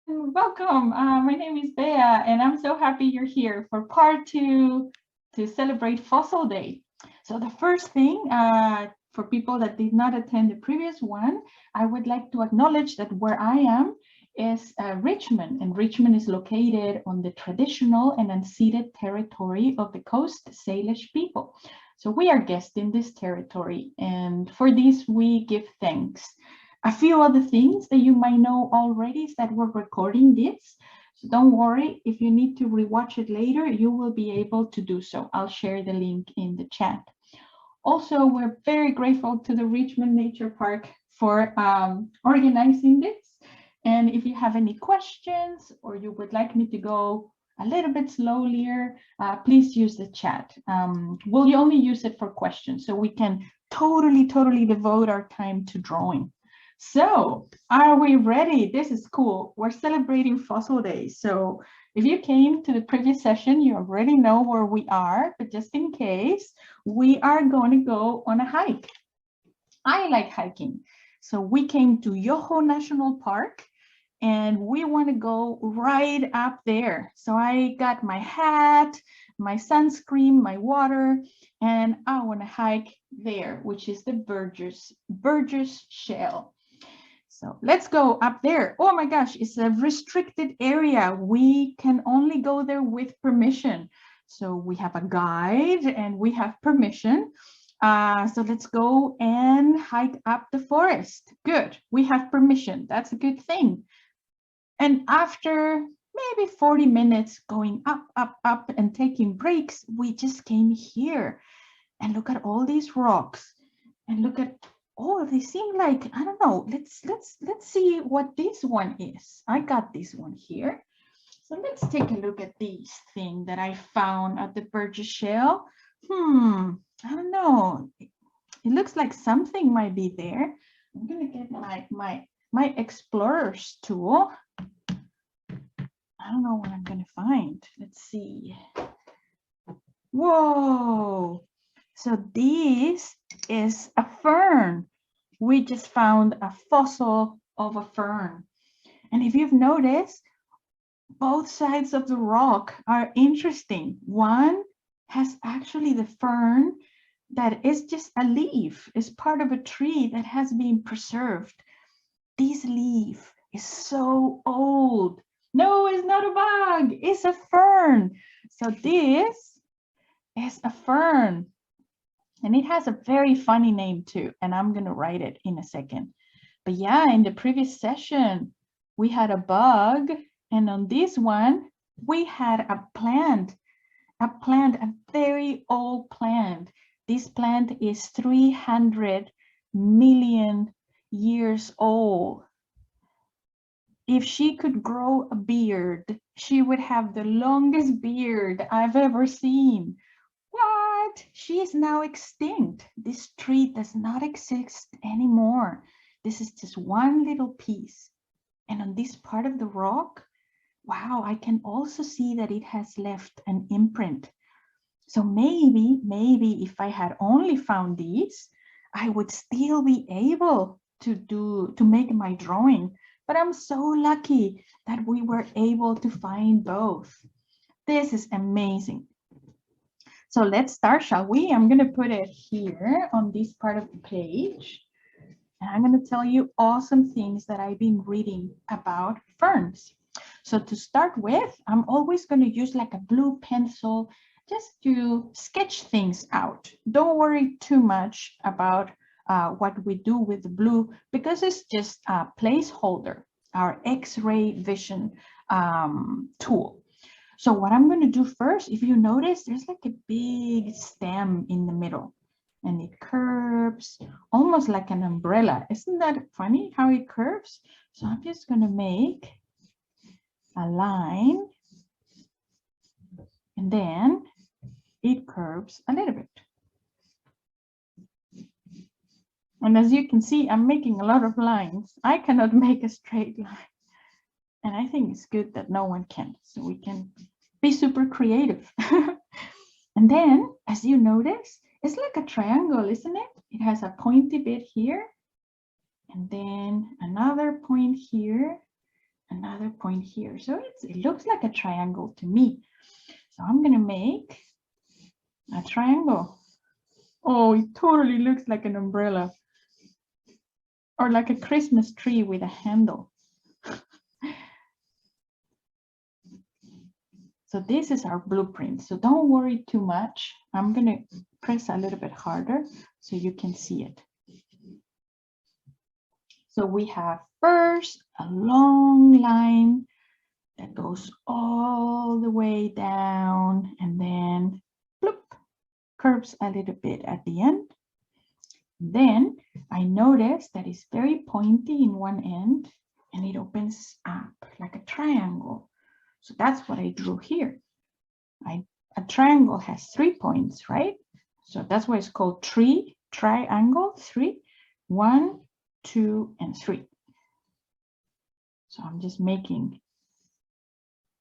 Welcome. My name is Bea, and I'm so happy you're here for part 2 to celebrate Fossil Day. So the first thing, for people that did not attend the previous one, I would like to acknowledge that where I am is Richmond, and Richmond is located on the traditional and unceded territory of the Coast Salish people. So we are guests in this territory, and for this we give thanks. A few other things that you might know already is that we're recording this. So don't worry, if you need to rewatch it later, you will be able to do so. I'll share the link in the chat. Also, we're very grateful to the Richmond Nature Park for organizing this. And if you have any questions or you would like me to go a little bit slower, please use the chat. We'll only use it for questions so we can totally devote our time to drawing. So, are we ready? This is cool. We're celebrating Fossil Day. So, if you came to the previous session, you already know where we are, but just in case, we are going to go on a hike. I like hiking. So, we came to Yoho National Park and we want to go right up there. So, I got my hat, my sunscreen, my water, and I want to hike there, which is the Burgess Shale. So let's go up there. Oh my gosh, it's a restricted area. We can only go there with permission. So we have a guide and we have permission. So let's go and hike up the forest. Good, we have permission. That's a good thing. And after maybe 40 minutes going up and taking breaks, we just came here and look at all these rocks and look at, oh, they seem like, I don't know, let's see what this one is. I got this one here. So let's take a look at this thing that I found at the Burgess Shale. I don't know. It looks like something might be there. I'm gonna get my explorer's tool. I don't know what I'm gonna find. Let's see. Whoa. So this is a fern. We just found a fossil of a fern. And if you've noticed, both sides of the rock are interesting. One has actually the fern that is just a leaf, is part of a tree that has been preserved. This leaf is so old. No, it's not a bug, it's a fern. So this is a fern. And it has a very funny name too, and I'm going to write it in a second. But yeah, in the previous session, we had a bug, and on this one, we had a plant, a very old plant. This plant is 300 million years old. If she could grow a beard, she would have the longest beard I've ever seen. What? She is now extinct. This tree does not exist anymore. This is just one little piece. And on this part of the rock, wow, I can also see that it has left an imprint. So maybe if I had only found these, I would still be able to make my drawing. But I'm so lucky that we were able to find both. This is amazing. So let's start, shall we? I'm going to put it here on this part of the page. And I'm going to tell you awesome things that I've been reading about ferns. So to start with, I'm always going to use like a blue pencil just to sketch things out. Don't worry too much about what we do with the blue because it's just a placeholder, our X-ray vision tool. So what I'm going to do first, if you notice, there's like a big stem in the middle and it curves almost like an umbrella. Isn't that funny how it curves? So I'm just going to make a line and then it curves a little bit. And as you can see, I'm making a lot of lines. I cannot make a straight line. And I think it's good that no one can, so we can be super creative. And then, as you notice, it's like a triangle, isn't it? It has a pointy bit here, and then another point here, another point here. So it looks like a triangle to me. So I'm going to make a triangle. Oh, it totally looks like an umbrella or like a Christmas tree with a handle. So this is our blueprint. So don't worry too much. I'm going to press a little bit harder so you can see it. So we have first a long line that goes all the way down and then bloop, curves a little bit at the end. Then I notice that it's very pointy in one end and it opens up like a triangle. So that's what I drew here. A triangle has 3 points, right? So that's why it's called triangle, 3, 1, 2, and 3. So I'm just making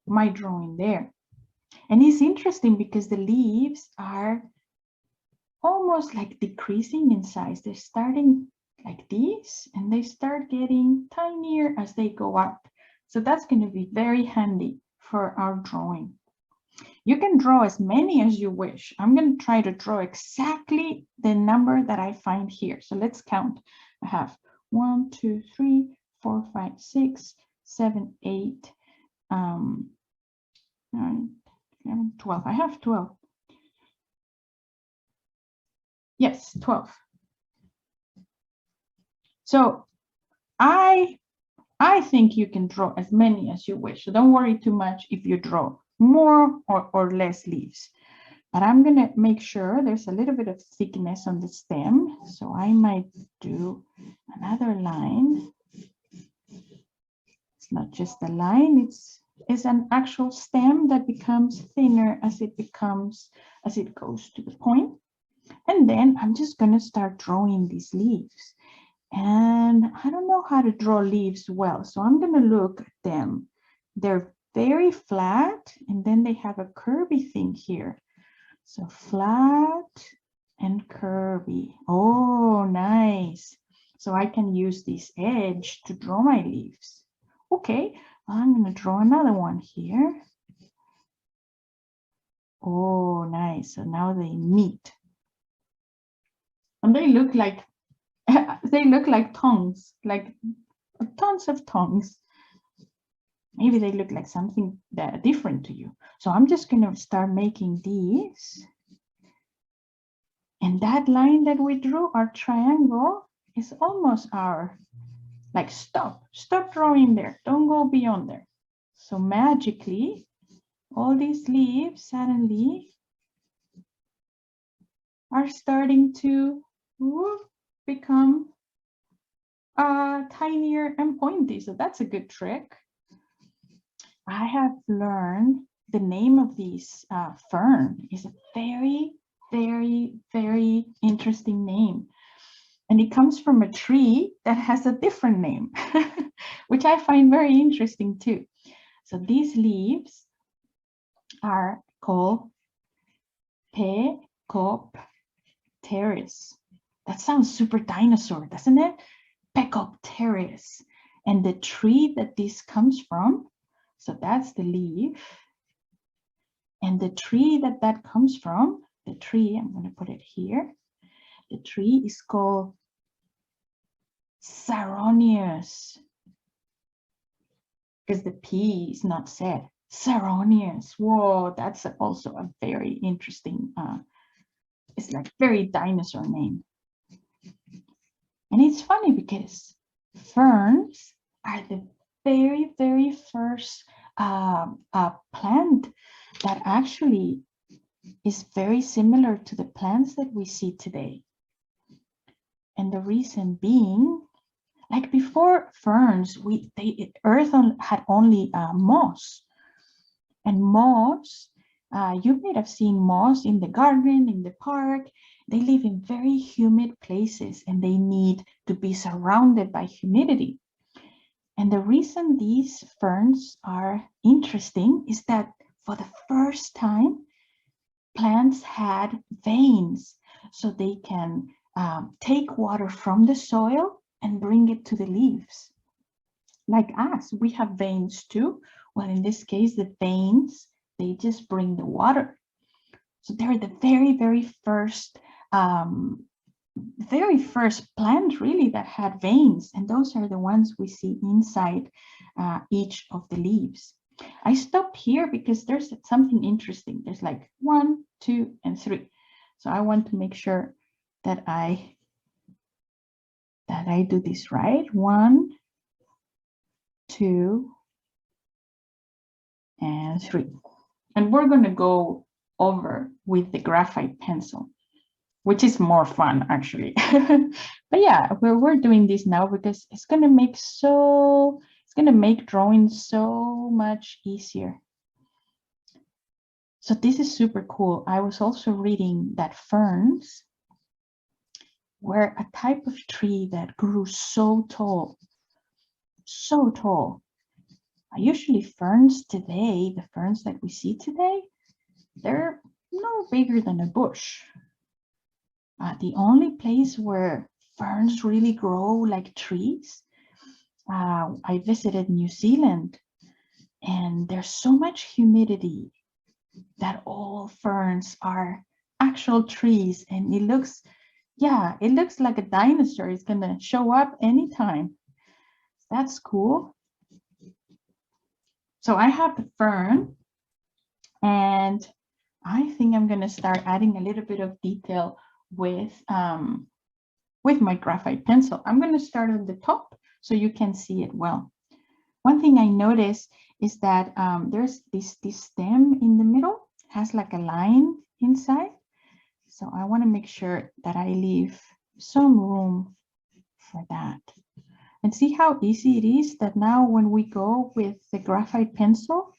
my drawing there. And it's interesting because the leaves are almost like decreasing in size. They're starting like this and they start getting tinier as they go up. So that's going to be very handy for our drawing. You can draw as many as you wish. I'm going to try to draw exactly the number that I find here. So let's count. I have 1, 2, 3, 4, 5, 6, 7, 8, 9, 11, 12. I have 12. Yes, 12. So I think you can draw as many as you wish. So don't worry too much if you draw more or less leaves. But I'm going to make sure there's a little bit of thickness on the stem. So I might do another line. It's not just a line, it's an actual stem that becomes thinner as it goes to the point. And then I'm just going to start drawing these leaves. And I don't know how to draw leaves well, so I'm going to look at them. They're very flat, and then they have a curvy thing here. So flat and curvy. Oh, nice. So I can use this edge to draw my leaves. Okay, I'm going to draw another one here. Oh, nice. So now they meet. And they look like tongues, like tons of tongues. Maybe they look like something that different to you. So I'm just going to start making these. And that line that we drew, our triangle, is almost our, like, stop drawing there. Don't go beyond there. So magically, all these leaves suddenly are starting to become tinier and pointy. So that's a good trick. I have learned the name of these fern is a very, very, very interesting name. And it comes from a tree that has a different name, which I find very interesting too. So these leaves are called Pecopteris. That sounds super dinosaur, doesn't it? Pecopteris. And the tree that this comes from, so that's the leaf. And the tree that comes from, the tree, I'm going to put it here. The tree is called Saronius. Because the P is not said. Saronius. Whoa, that's also a very interesting, it's like very dinosaur name. And it's funny because ferns are the very, very first plant that actually is very similar to the plants that we see today. And the reason being, like before ferns, Earth had only moss. And moss, you might have seen moss in the garden, in the park. They live in very humid places and they need to be surrounded by humidity. And the reason these ferns are interesting is that for the first time, plants had veins, so they can take water from the soil and bring it to the leaves. like us. We have veins too. Well, in this case, the veins, they just bring the water. So they're the very first plant really that had veins, and those are the ones we see inside each of the leaves. I stopped here because there's something interesting. There's like 1, 2, and 3. So I want to make sure that I do this right. 1, 2, and 3. And we're going to go over with the graphite pencil, which is more fun actually. But yeah, we're doing this now because it's going to make drawing so much easier. So this is super cool. I was also reading that ferns were a type of tree that grew so tall, so tall. Usually ferns today, the ferns that we see today, they're no bigger than a bush. The only place where ferns really grow like trees, I visited New Zealand, and there's so much humidity that all ferns are actual trees, and it looks like a dinosaur is gonna show up anytime. That's cool. So I have the fern, and I think I'm gonna start adding a little bit of detail with my graphite pencil. I'm gonna start on the top so you can see it well. One thing I noticed is that there's this stem in the middle, has like a line inside. So I want to make sure that I leave some room for that. And see how easy it is that now when we go with the graphite pencil,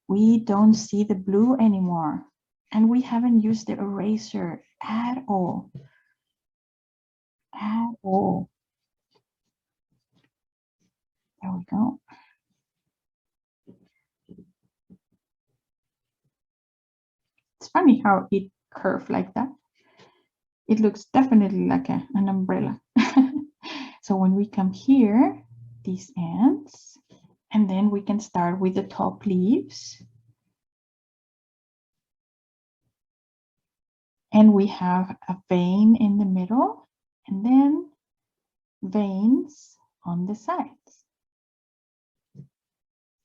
we don't see the blue anymore. And we haven't used the eraser at all. At all. There we go. It's funny how it curved like that. It looks definitely like an umbrella. So when we come here, these ends, and then we can start with the top leaves. And we have a vein in the middle, and then veins on the sides.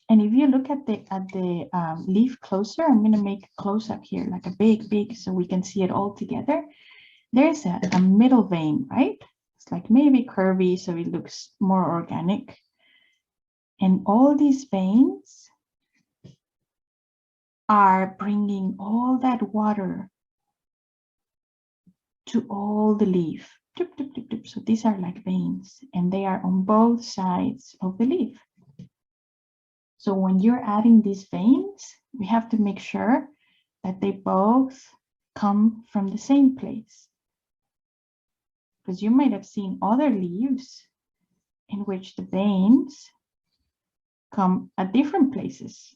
And if you look at the leaf closer, I'm going to make a close-up here, like a big, so we can see it all together. There's a middle vein, right? It's like maybe curvy, so it looks more organic. And all these veins are bringing all that water to all the leaf. So these are like veins, and they are on both sides of the leaf. So when you're adding these veins, we have to make sure that they both come from the same place. Because you might have seen other leaves in which the veins come at different places.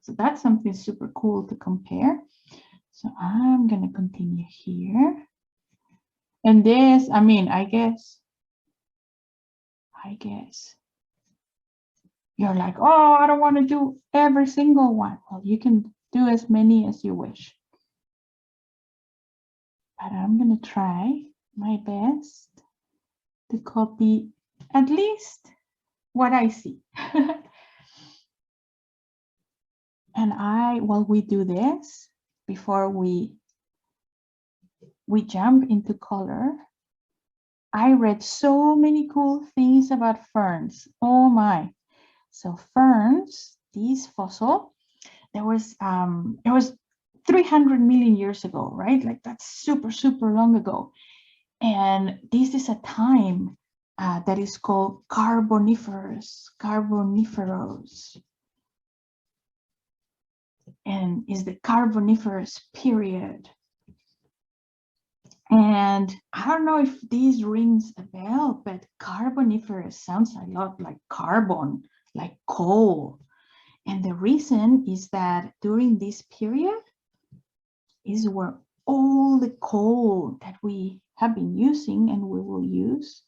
So that's something super cool to compare. So I'm going to continue here. And this, I mean, I guess you're like, oh, I don't want to do every single one. Well, you can do as many as you wish. But I'm going to try my best to copy at least what I see. And while we do this, before we jump into color, I read so many cool things about ferns. Oh my. So ferns, these fossil, it was 300 million years ago, right? Like that's super, super long ago. And this is a time that is called Carboniferous. And is the Carboniferous period. And I don't know if this rings a bell, but Carboniferous sounds a lot like carbon, like coal. And the reason is that during this period is where all the coal that we have been using and we will use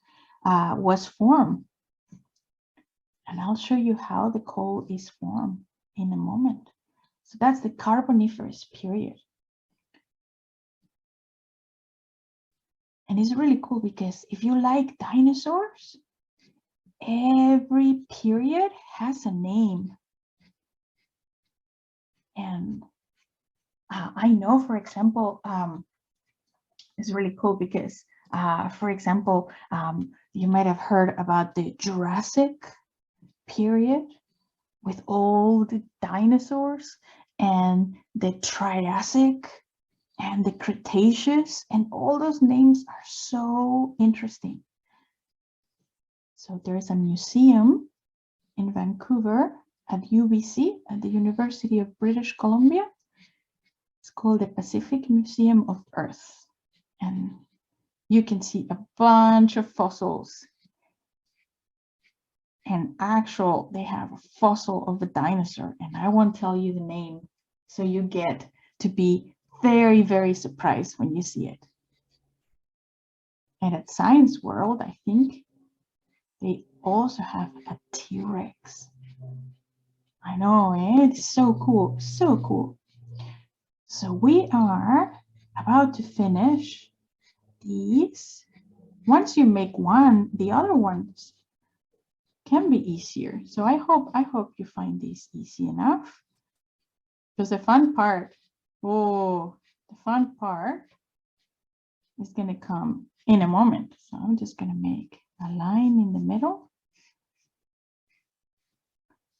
was formed. And I'll show you how the coal is formed in a moment. So that's the Carboniferous period. And it's really cool because if you like dinosaurs, every period has a name. And I know, for example, it's really cool because, for example, you might have heard about the Jurassic period with all the dinosaurs, and the Triassic and the Cretaceous, and all those names are so interesting. So there's a museum in Vancouver at UBC, at the University of British Columbia. It's called the Pacific Museum of Earth. And you can see a bunch of fossils. And they have a fossil of a dinosaur, and I won't tell you the name. So you get to be very, very surprised when you see it. And at Science World, I think they also have a T-Rex. I know, it's so cool, so cool. So we are about to finish these. Once you make one, the other ones can be easier. So I hope you find these easy enough. Because the fun part, the fun part is going to come in a moment. So I'm just going to make a line in the middle.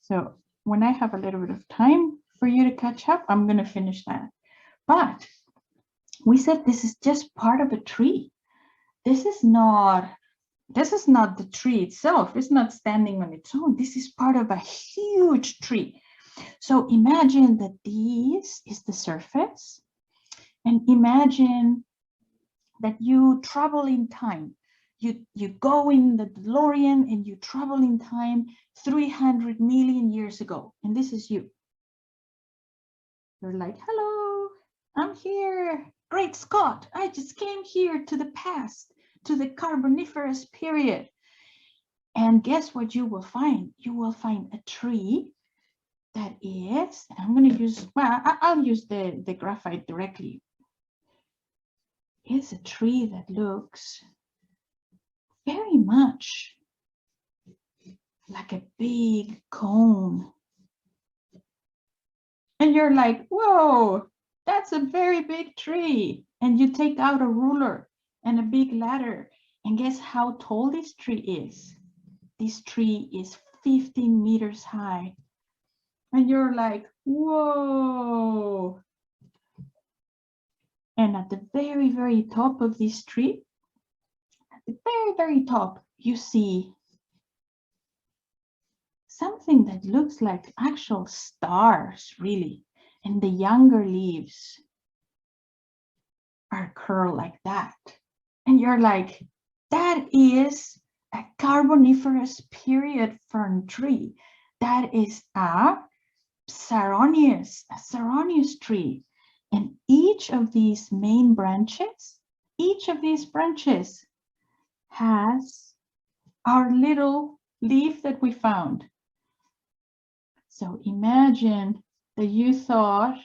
So when I have a little bit of time for you to catch up, I'm going to finish that. But we said this is just part of a tree. This is not the tree itself. It's not standing on its own. This is part of a huge tree. So imagine that this is the surface, and imagine that you travel in time. You go in the DeLorean and you travel in time 300 million years ago, and this is you. You're like, hello, I'm here. Great Scott, I just came here to the past, to the Carboniferous period. And guess what you will find? You will find a tree that is, I'm going to use, well, I'll use the graphite directly. It's a tree that looks very much like a big cone. And you're like, whoa, that's a very big tree. And you take out a ruler and a big ladder. And guess how tall this tree is? This tree is 15 meters high. And you're like, whoa. And at the very, very top of this tree, at the very, very top, you see something that looks like actual stars, really. And the younger leaves are curled like that. And you're like, that is a Carboniferous period fern tree. That is a Saronius tree. And each of these main branches, has our little leaf that we found. So imagine that you thought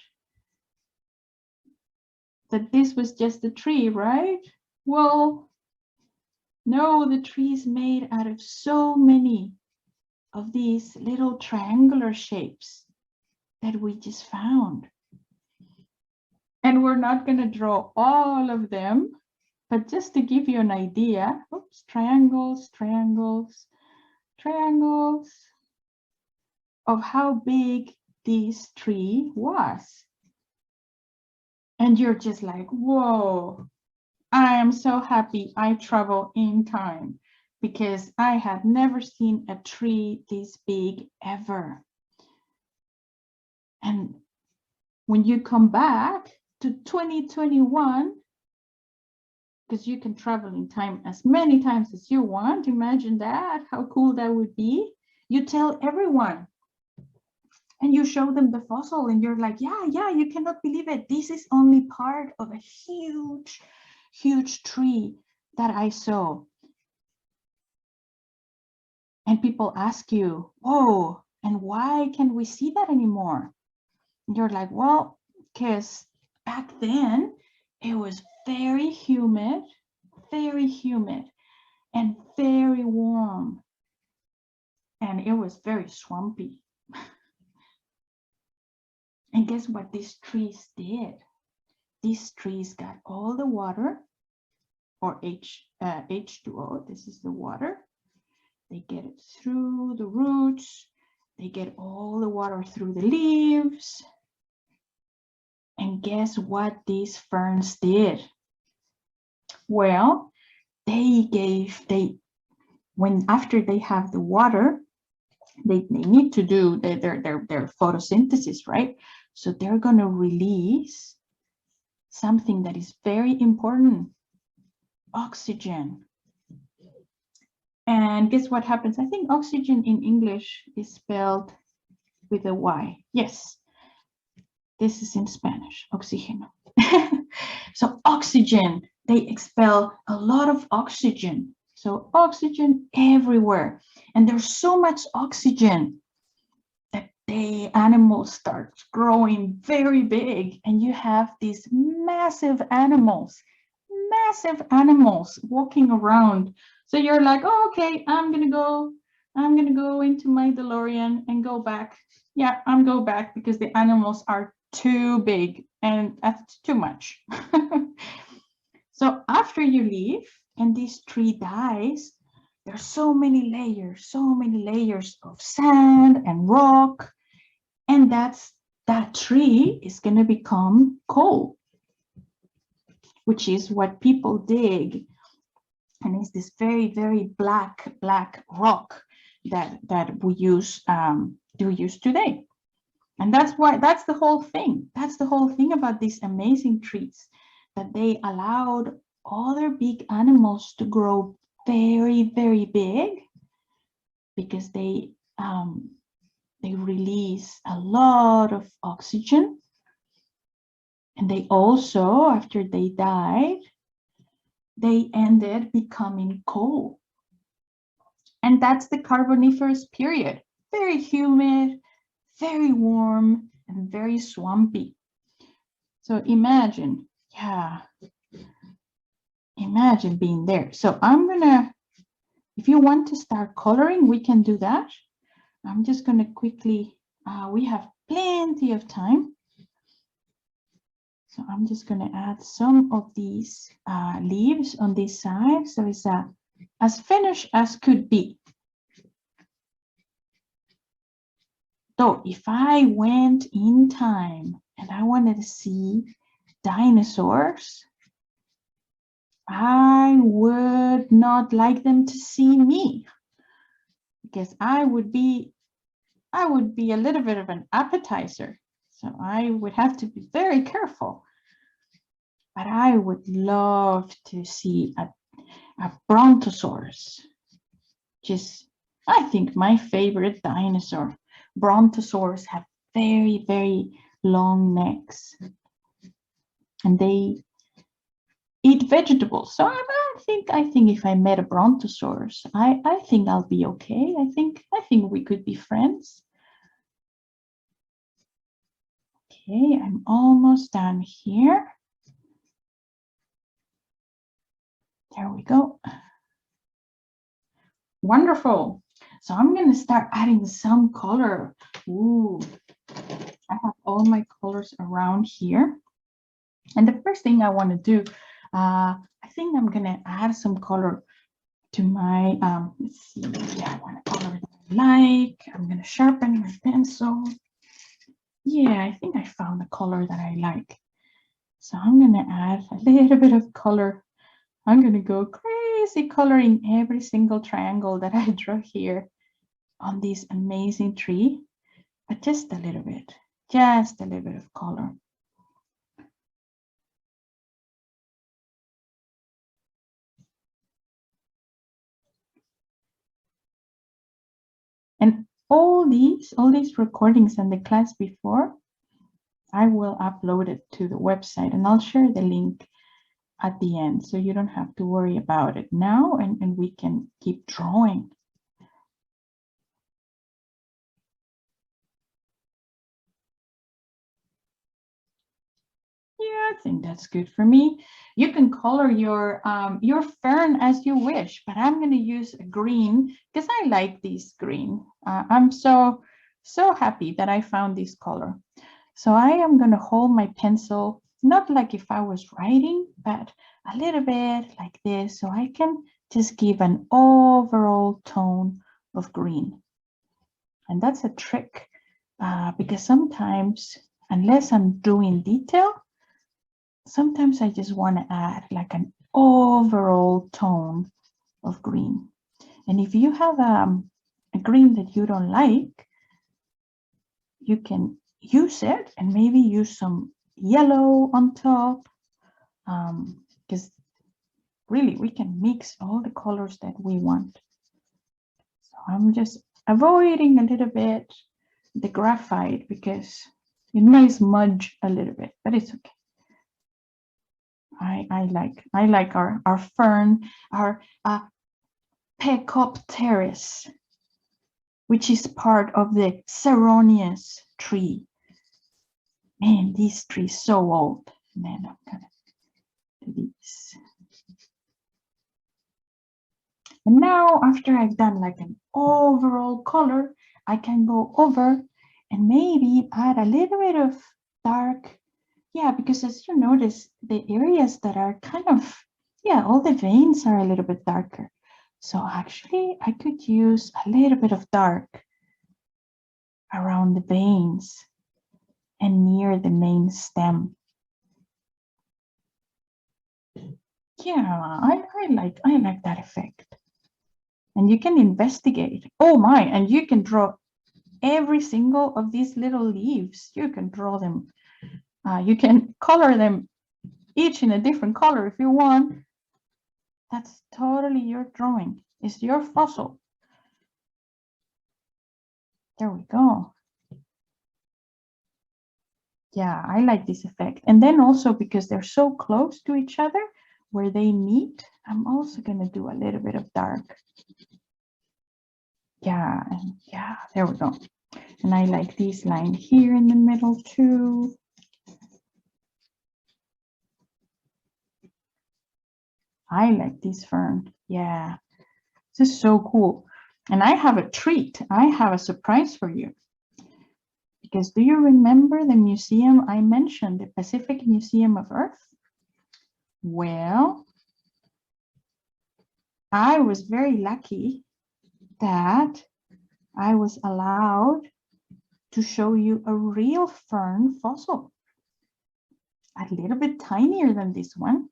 that this was just a tree, right? Well, no, the tree is made out of so many of these little triangular shapes that we just found. And we're not going to draw all of them, but just to give you an idea, oops, triangles, triangles, triangles, of how big this tree was. And you're just like, whoa, I am so happy I travel in time, because I had never seen a tree this big ever. And when you come back to 2021, because you can travel in time as many times as you want, imagine that, how cool that would be. You tell everyone and you show them the fossil, and you're like, yeah, you cannot believe it. This is only part of a huge, huge tree that I saw. And people ask you, whoa, and why can't we see that anymore? And you're like, well, because back then it was very humid, and very warm. And it was very swampy. And guess what these trees did? These trees got all the water, or H2O, this is the water. They get it through the roots. They get all the water through the leaves. And guess what these ferns did? Well, when after they have the water, they need to do their photosynthesis, right? So they're going to release something that is very important, oxygen. And guess what happens? I think oxygen in English is spelled with a Y. Yes, this is in Spanish, oxígeno. So oxygen, they expel a lot of oxygen. So oxygen everywhere. And there's so much oxygen that the animals start growing very big. And you have these massive animals walking around. So you're like, oh, okay, I'm gonna go into my DeLorean and go back. Yeah, I'm go back because the animals are too big and that's too much. So after you leave and this tree dies, there's so many layers of sand and rock, and that tree is going to become coal, which is what people dig, and it's this very, very black rock that we use today. And that's the whole thing. That's the whole thing about these amazing trees, that they allowed other big animals to grow very, very big because they release a lot of oxygen. And they also, after they died, they ended becoming coal. And that's the Carboniferous period. Very humid, very warm, and very swampy. So imagine, imagine being there. So I'm gonna, if you want to start coloring, we can do that. I'm just gonna quickly, we have plenty of time. So I'm just gonna add some of these leaves on this side. So it's as finished as could be. So if I went in time and I wanted to see dinosaurs, I would not like them to see me, because I would be a little bit of an appetizer. So I would have to be very careful. But I would love to see a brontosaurus, which is, I think, my favorite dinosaur. Brontosaurs have very, very long necks, and they eat vegetables. So I think if I met a brontosaurus, I think I'll be okay. I think we could be friends. Okay, I'm almost done here. There we go. Wonderful. So I'm going to start adding some color. Ooh, I have all my colors around here. And the first thing I want to do, I think I'm going to add some color to my, let's see, I want a color that I like. I'm going to sharpen my pencil. Yeah, I think I found a color that I like. So I'm going to add a little bit of color. I'm going to go crazy coloring every single triangle that I draw here on this amazing tree, but just a little bit of color. And all these recordings and the class before, I will upload it to the website, and I'll share the link at the end, so you don't have to worry about it now, and we can keep drawing. Yeah, I think that's good for me. You can color your fern as you wish, but I'm going to use a green because I like this green. I'm so happy that I found this color. So I am going to hold my pencil, not like if I was writing, but a little bit like this, so I can just give an overall tone of green. And that's a trick because sometimes, unless I'm doing detail, sometimes I just want to add like an overall tone of green. And if you have a green that you don't like, you can use it and maybe use some yellow on top, because really we can mix all the colors that we want. So I'm just avoiding a little bit the graphite because it may smudge a little bit, but it's okay. I like our fern, our Pecopteris, which is part of the Ceronius tree. Man, this tree is so old. Man, I'm gonna do this. And now, after I've done like an overall color, I can go over and maybe add a little bit of dark. Yeah, because as you notice, the areas that are kind of, yeah, all the veins are a little bit darker. So actually, I could use a little bit of dark around the veins and near the main stem. Yeah, I like that effect. And you can investigate. Oh my, and you can draw every single of these little leaves. You can draw them. You can color them each in a different color if you want. That's totally your drawing. It's your fossil. There we go. Yeah, I like this effect. And then also because they're so close to each other, where they meet, I'm also going to do a little bit of dark. Yeah, and yeah, there we go. And I like this line here in the middle too. I like this fern. Yeah, this is so cool. And I have a treat. I have a surprise for you. Because do you remember the museum I mentioned, the Pacific Museum of Earth? Well, I was very lucky that I was allowed to show you a real fern fossil. A little bit tinier than this one.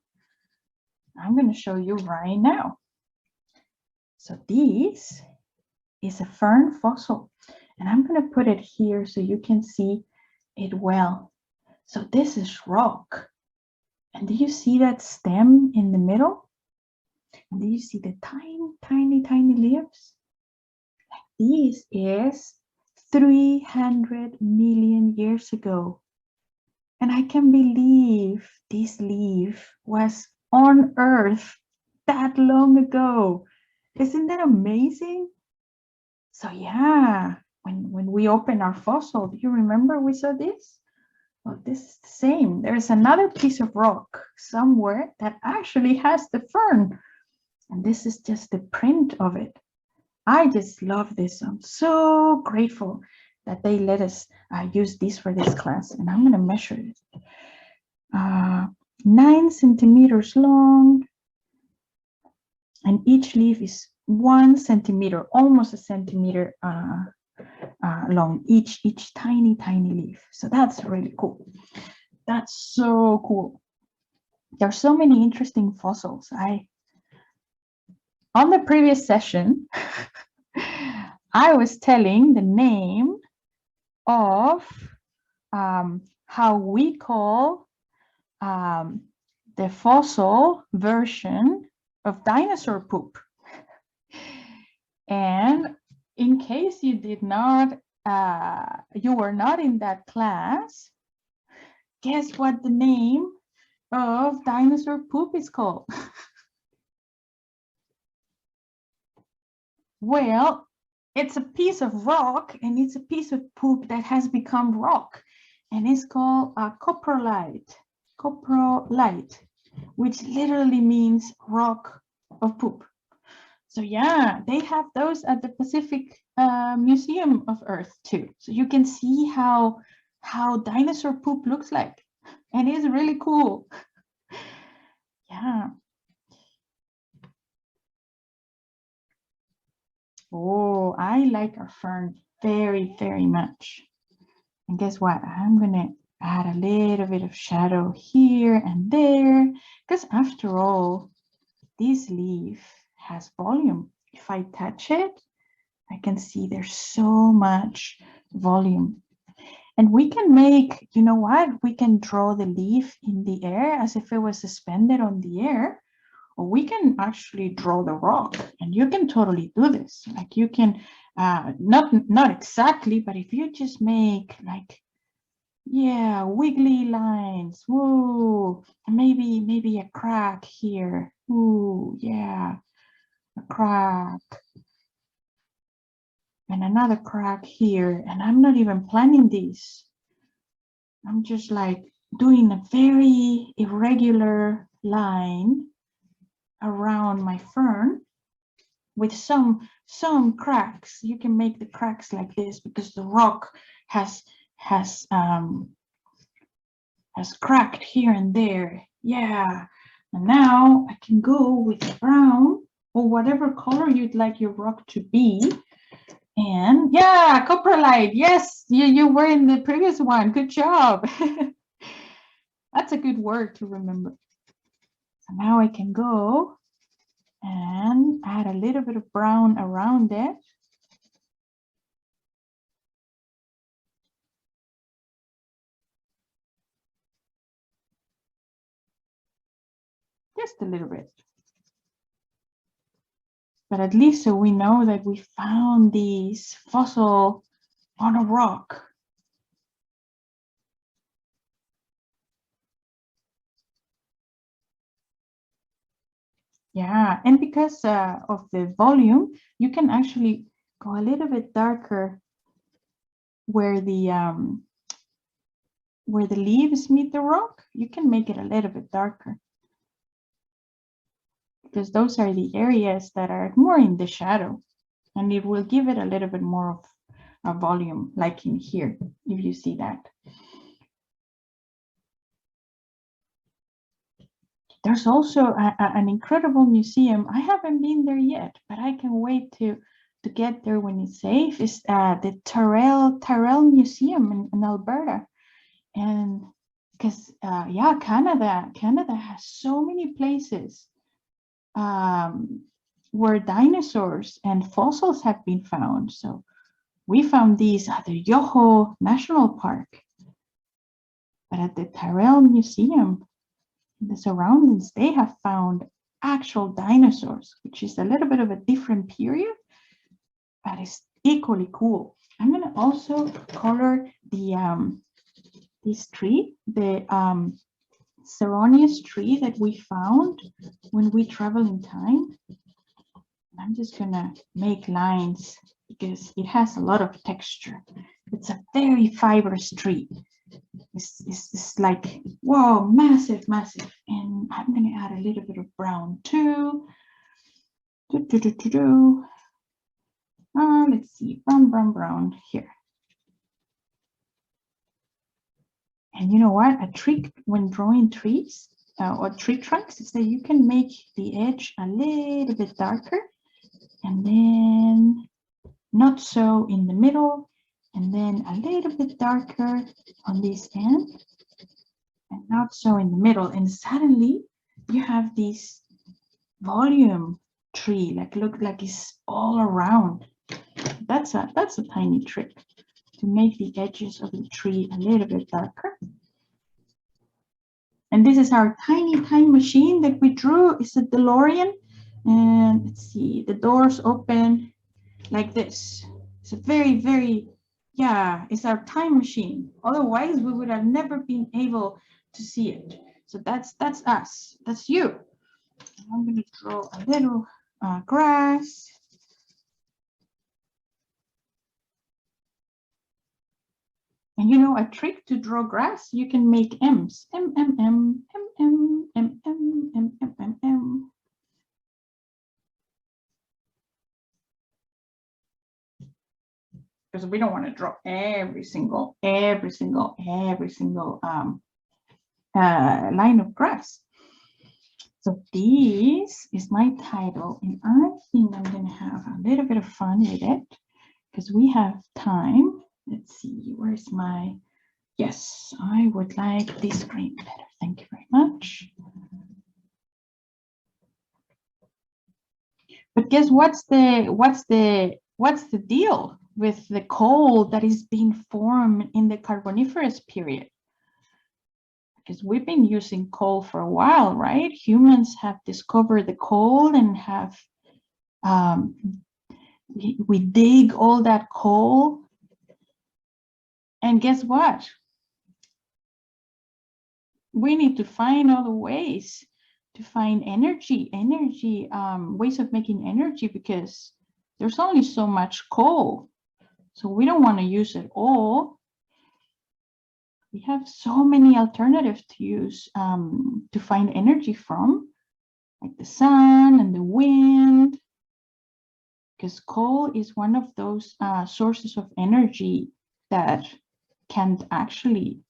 I'm going to show you right now. So this is a fern fossil, and I'm going to put it here so you can see it well. So this is rock. And do you see that stem in the middle? And do you see the tiny leaves? This is 300 million years ago. And I can believe this leaf was on Earth that long ago. Isn't that amazing? So yeah, when we open our fossil, do you remember we saw this? Well, this is the same. There's another piece of rock somewhere that actually has the fern. And this is just the print of it. I just love this. I'm so grateful that they let us use this for this class. And I'm going to measure it. 9 centimeters long. And each leaf is 1 centimeter, almost a centimeter long, each tiny leaf. So that's really cool. That's so cool. There are so many interesting fossils. On the previous session, I was telling the name of how we call the fossil version of dinosaur poop. And in case you did not, you were not in that class, guess what the name of dinosaur poop is called? Well, it's a piece of rock, and it's a piece of poop that has become rock, and it's called a coprolite. coprolite, which literally means rock of poop. So yeah, they have those at the Pacific Museum of Earth too. So you can see how dinosaur poop looks like, and it's really cool. Yeah. Oh, I like our fern very, very much. And guess what? I'm gonna add a little bit of shadow here and there, because after all, this leaf has volume. If I touch it, I can see there's so much volume. And we can make, you know what? We can draw the leaf in the air as if it was suspended on the air. Or we can actually draw the rock, and you can totally do this. Like you can, not exactly, but if you just make like, yeah, wiggly lines, woo, and maybe a crack here, ooh, yeah, a crack, and another crack here, and I'm not even planning these. I'm just like doing a very irregular line around my fern with some cracks. You can make the cracks like this because the rock has cracked here and there. Yeah, and now I can go with brown or whatever color you'd like your rock to be. And yeah, coprolite. Yes, you were in the previous one. Good job. That's a good word to remember. So now I can go and add a little bit of brown around it. Just a little bit. But at least so we know that we found these fossil on a rock. Yeah, and because of the volume, you can actually go a little bit darker where the leaves meet the rock. You can make it a little bit darker because those are the areas that are more in the shadow, and it will give it a little bit more of a volume, like in here, if you see that. There's also an incredible museum. I haven't been there yet, but I can wait to get there when it's safe. It's the Tyrrell Museum in Alberta. And because yeah, Canada has so many places where dinosaurs and fossils have been found. So we found these at the Yoho National Park, but at the Tyrrell Museum, the surroundings, they have found actual dinosaurs, which is a little bit of a different period, but it's equally cool. I'm going to also color the this tree, the Ceronius tree that we found when we travel in time. I'm just going to make lines because it has a lot of texture. It's a very fibrous tree. It's like, whoa, massive, massive. And I'm going to add a little bit of brown too. Let's see, brown here. And you know what? A trick when drawing trees or tree trunks is that you can make the edge a little bit darker and then not so in the middle, and then a little bit darker on this end and not so in the middle, and suddenly you have this volume tree, like look like it's all around. That's a tiny trick to make the edges of the tree a little bit darker. And this is our tiny time machine that we drew. It's a DeLorean, and let's see, the doors open like this. It's a very, yeah, it's our time machine. Otherwise, we would have never been able to see it. So that's us. That's you. I'm going to draw a little grass. And you know, a trick to draw grass, you can make M's. M, M, M, M, M, M, M, M, M, M, M. Because we don't want to draw every single line of grass. So this is my title, and I think I'm going to have a little bit of fun with it because we have time. Let's see, where's my, yes, I would like this green better. Thank you very much. But guess what's the deal with the coal that is being formed in the Carboniferous period? Because we've been using coal for a while, right? Humans have discovered the coal and have we dig all that coal, and guess what? We need to find other ways to find energy, ways of making energy, because there's only so much coal. So we don't want to use it all. We have so many alternatives to use to find energy from, like the sun and the wind, because coal is one of those sources of energy that can't actually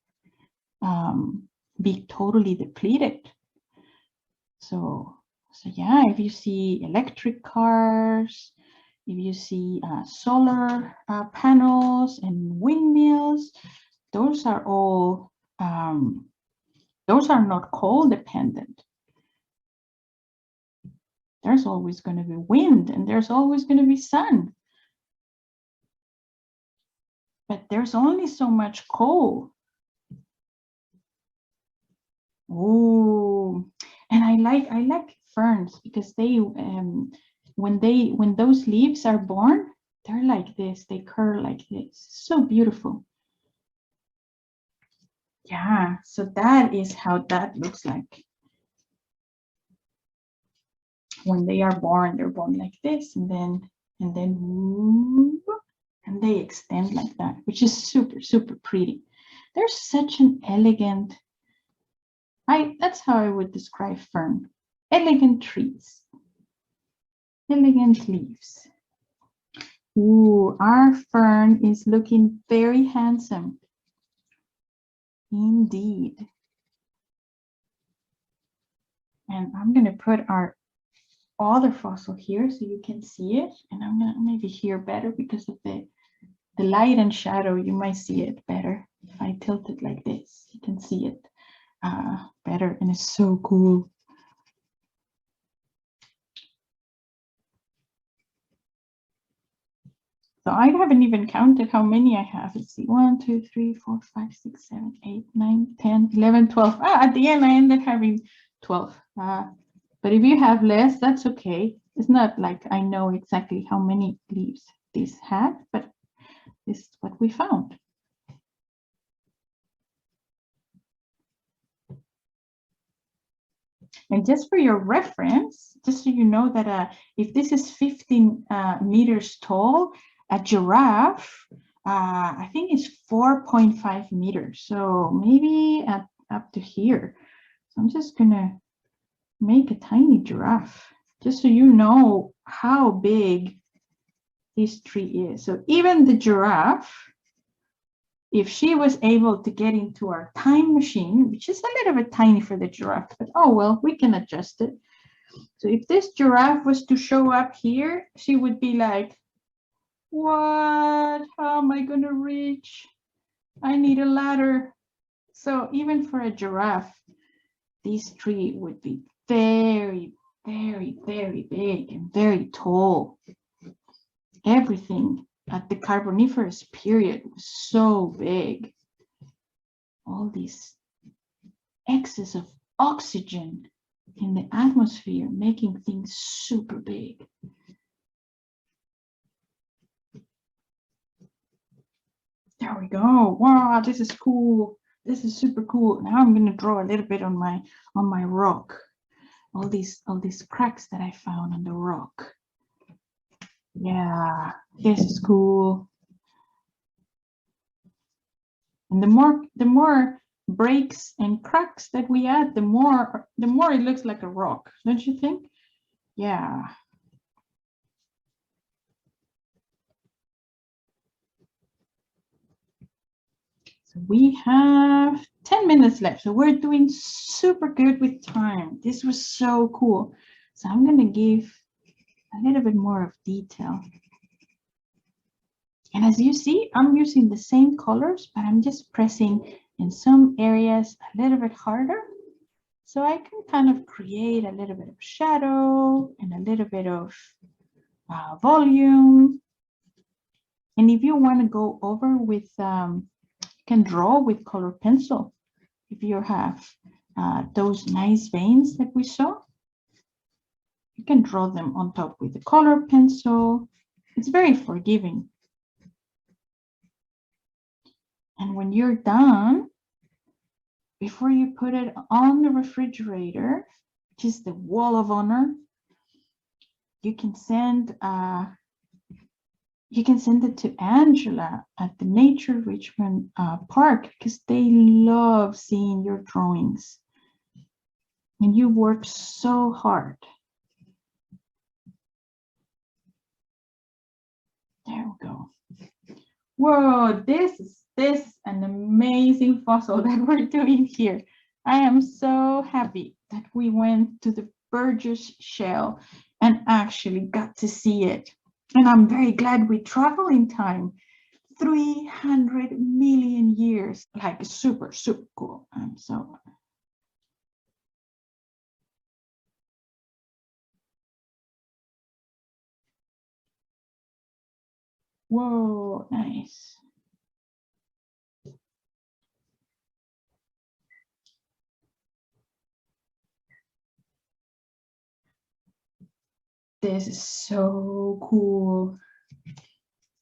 be totally depleted. So yeah, if you see electric cars, if you see solar panels and windmills, those are all, those are not coal dependent. There's always going to be wind and there's always going to be sun. But there's only so much coal. Oh, and I like ferns because they when those leaves are born, they're like this, they curl like this. So beautiful. Yeah, so that is how that looks like. When they are born, they're born like this, and then they extend like that, which is super pretty. They're such an elegant, that's how I would describe fern. Elegant trees, elegant leaves. Ooh, our fern is looking very handsome. Indeed. And I'm going to put our other fossil here so you can see it. And I'm going to maybe here better because of the light and shadow. You might see it better. If I tilt it like this, you can see it better. And it's so cool. So I haven't even counted how many I have. Let's see, 1, 2, 3, 4, 5, 6, 7, 8, 9, 10, 11, 12. At the end, I ended having 12. But if you have less, that's okay. It's not like I know exactly how many leaves this had, but this is what we found. And just for your reference, just so you know that if this is 15 meters tall, a giraffe, I think is 4.5 meters. So maybe up to here. So I'm just gonna make a tiny giraffe, just so you know how big this tree is. So even the giraffe, if she was able to get into our time machine, which is a little bit tiny for the giraffe, but oh well, we can adjust it. So if this giraffe was to show up here, she would be like, what? How am I going to reach? I need a ladder. So even for a giraffe, this tree would be very, very, very big and very tall. Everything at the Carboniferous period was so big. All this excess of oxygen in the atmosphere making things super big. There we go. Wow, this is cool. This is super cool. Now I'm going to draw a little bit on my rock. All these cracks that I found on the rock. Yeah, this is cool. And the more breaks and cracks that we add, the more it looks like a rock, don't you think? Yeah. So we have 10 minutes left. So we're doing super good with time. This was so cool. So I'm going to give a little bit more of detail. And as you see, I'm using the same colors, but I'm just pressing in some areas a little bit harder. So I can kind of create a little bit of shadow and a little bit of volume. And if you want to go over with, you can draw with color pencil. If you have those nice veins that we saw, you can draw them on top with the color pencil. It's very forgiving. And when you're done, before you put it on the refrigerator, which is the wall of honor, you can send it to Angela at the Richmond Nature Park, because they love seeing your drawings. And you work so hard. There we go. Whoa, this is an amazing fossil that we're doing here. I am so happy that we went to the Burgess Shale and actually got to see it. And I'm very glad we travel in time. 300 million years, like super, super cool. So whoa, nice. This is so cool.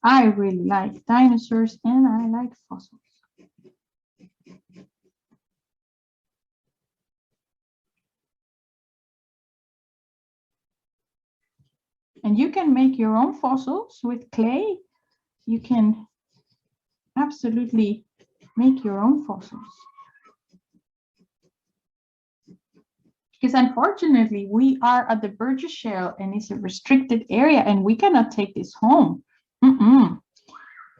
I really like dinosaurs and I like fossils. And you can make your own fossils with clay. You can absolutely make your own fossils. Because unfortunately, we are at the Burgess Shale and it's a restricted area and we cannot take this home.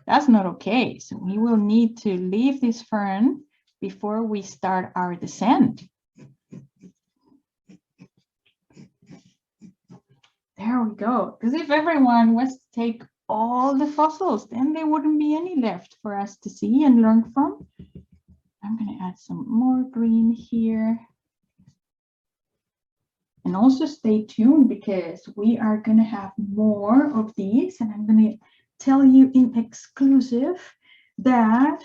That's not okay. So we will need to leave this fern before we start our descent. There we go. Because if everyone was to take all the fossils, then there wouldn't be any left for us to see and learn from. I'm going to add some more green here. And also stay tuned because we are going to have more of these. And I'm going to tell you in exclusive that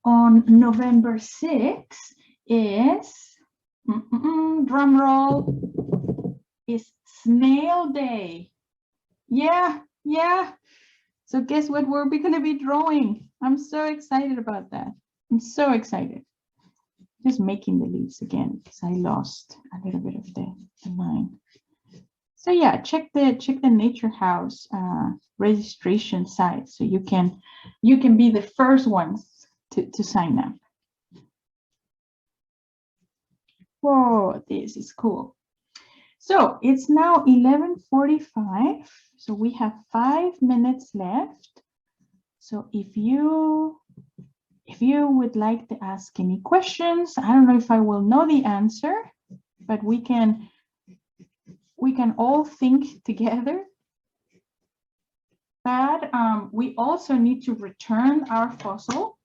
on November 6th is, drum roll, is Snail Day. Yeah. So guess what we're going to be drawing? I'm so excited about that. I'm so excited. Just making the leaves again because I lost a little bit of the line. So yeah, check the Nature House registration site so you can be the first ones to sign up. Whoa, this is cool. So it's now 11:45. So we have 5 minutes left. So if you would like to ask any questions, I don't know if I will know the answer, but we can all think together. But we also need to return our fossil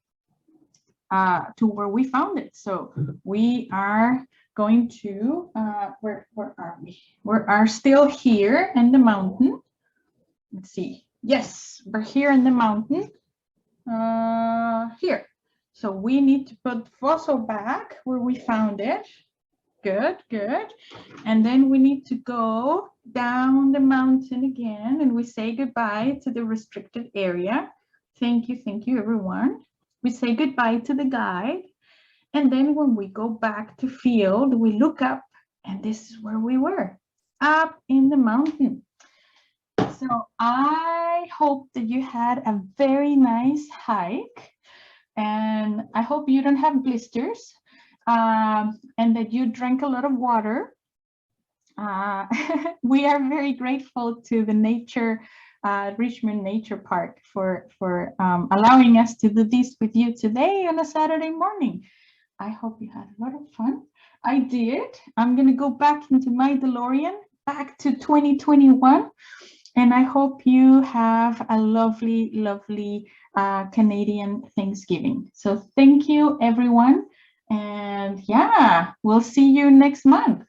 to where we found it. So we are going to, where are we? We are still here in the mountain. Let's see. Yes, we're here in the mountain. Here. So we need to put the fossil back where we found it. Good. And then we need to go down the mountain again and we say goodbye to the restricted area. Thank you, everyone. We say goodbye to the guide. And then when we go back to field, we look up and this is where we were, up in the mountain. So I hope that you had a very nice hike. and I hope you don't have blisters, and that you drank a lot of water. We are very grateful to the Richmond Nature Park for allowing us to do this with you today on a Saturday morning. I hope you had a lot of fun. I did. I'm going to go back into my DeLorean, back to 2021. And I hope you have a lovely, lovely Canadian Thanksgiving. So thank you, everyone. And yeah, we'll see you next month.